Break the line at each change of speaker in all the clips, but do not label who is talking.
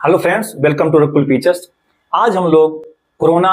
Hello friends, welcome to Rakul features. आज हम लोग कोरोना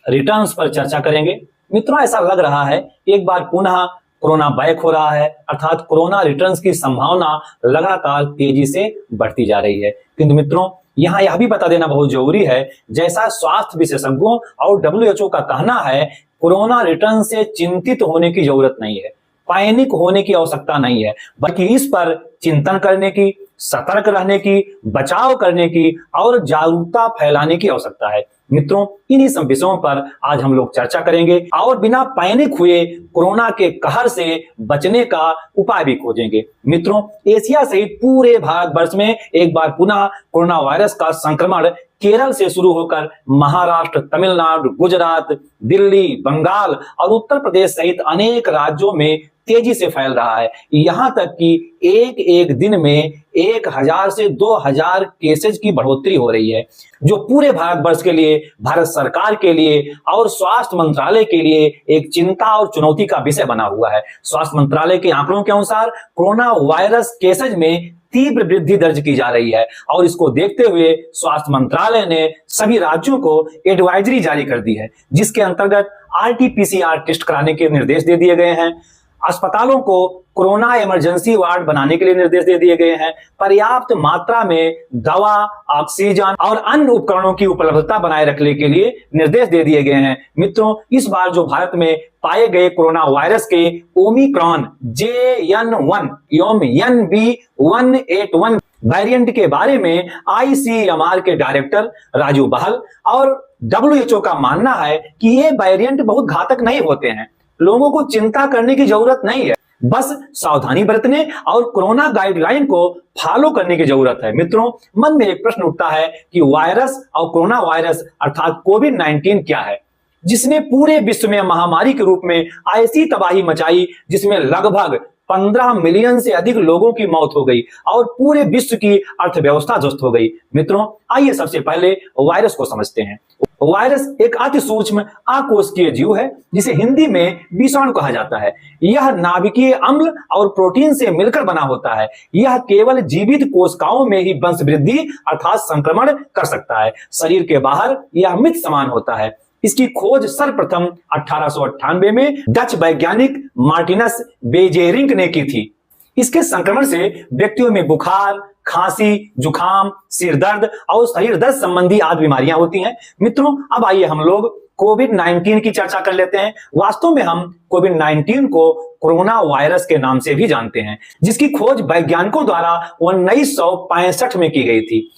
रिटर्न्स पर चर्चा करेंगे। मित्रों, ऐसा लग रहा है एक बार पुनः कोरोना बैक हो रहा है, अर्थात कोरोना रिटर्न्स की संभावना लगातार तेजी से बढ़ती जा रही है। किंतु मित्रों, यहाँ यह भी बता देना बहुत जरूरी है, जैसा स्वास्थ्य विशेषज्ञों और WHO का कहना है, कोरोना रिटर्न से चिंतित होने की जरूरत नहीं है, पैनिक होने की आवश्यकता नहीं है, बल्कि इस पर चिंतन करने की, सतर्क रहने की, बचाव करने की और जागरूकता फैलाने की आवश्यकता है। मित्रों, इन्हीं सब विषयों पर आज हम लोग चर्चा करेंगे और बिना पैनिक हुए कोरोना के कहर से बचने का उपाय भी खोजेंगे। मित्रों, एशिया सहित पूरे भारतवर्ष में एक बार पुनः कोरोना वायरस का संक्रमण केरल से शुरू होकर महाराष्ट्र, तमिलनाडु, गुजरात, दिल्ली, बंगाल और उत्तर प्रदेश सहित अनेक राज्यों में तेजी से फैल रहा है। यहां तक कि एक एक दिन में 1000 से 2000 केसेज की बढ़ोतरी हो रही है, जो पूरे भारतवर्ष के लिए, भारत सरकार के लिए और स्वास्थ्य मंत्रालय के लिए एक चिंता और चुनौती का विषय बना हुआ है। स्वास्थ्य मंत्रालय के आंकड़ों के अनुसार कोरोना वायरस केसेज में तीव्र वृद्धि दर्ज की जा रही है और इसको देखते हुए स्वास्थ्य मंत्रालय ने सभी राज्यों को एडवाइजरी जारी कर दी है, जिसके अंतर्गत RT-PCR टेस्ट कराने के निर्देश दे दिए गए हैं। अस्पतालों को कोरोना इमरजेंसी वार्ड बनाने के लिए निर्देश दे दिए गए हैं। पर्याप्त मात्रा में दवा, ऑक्सीजन और अन्य उपकरणों की उपलब्धता बनाए रखने के लिए निर्देश दे दिए गए हैं। मित्रों, इस बार जो भारत में पाए गए कोरोना वायरस के ओमिक्रॉन JN1 एवं NB181 वेरिएंट के बारे में ICMR के डायरेक्टर राजू बहल और WHO का मानना है कि ये वेरिएंट बहुत घातक नहीं होते हैं। लोगों को चिंता करने की जरूरत नहीं है, बस सावधानी बरतने और कोरोना गाइडलाइन को फॉलो करने की जरूरत है। मित्रों, मन में एक प्रश्न उठता है कि वायरस और कोरोना वायरस अर्थात कोविड-19 क्या है, जिसने पूरे विश्व में महामारी के रूप में ऐसी तबाही मचाई, जिसमें लगभग 15 मिलियन से अधिक लोगों की मौत हो गई और पूरे विश्व की अर्थव्यवस्था ध्वस्त हो गई। मित्रों, आइए सबसे पहले वायरस को समझते हैं। वायरस एक अति सूक्ष्म अकोशिकीय जीव है, जिसे हिंदी में विषाणु कहा जाता है। यह नाभिकीय अम्ल और प्रोटीन से मिलकर बना होता है। यह केवल जीवित कोशिकाओं में ही वंश वृद्धि अर्थात संक्रमण कर सकता है। शरीर के बाहर यह मित्र समान होता है। इसकी खोज सर्वप्रथम 1898 में डच वैज्ञानिक मार्टिनस बेजेरिंक ने की थी। इसके संक्रमण से व्यक्तियों में बुखार, खांसी, जुखाम, सिर दर्द और शरीर दर्द संबंधी आदि बीमारियां होती हैं। मित्रों, अब आइए हम लोग कोविड-19 की चर्चा कर लेते हैं। वास्तव में हम कोविड-19 को कोरोना वायरस के नाम से भी जानते हैं, जिसकी खोज वैज्ञानिकों द्वारा 1965 में की गई थी।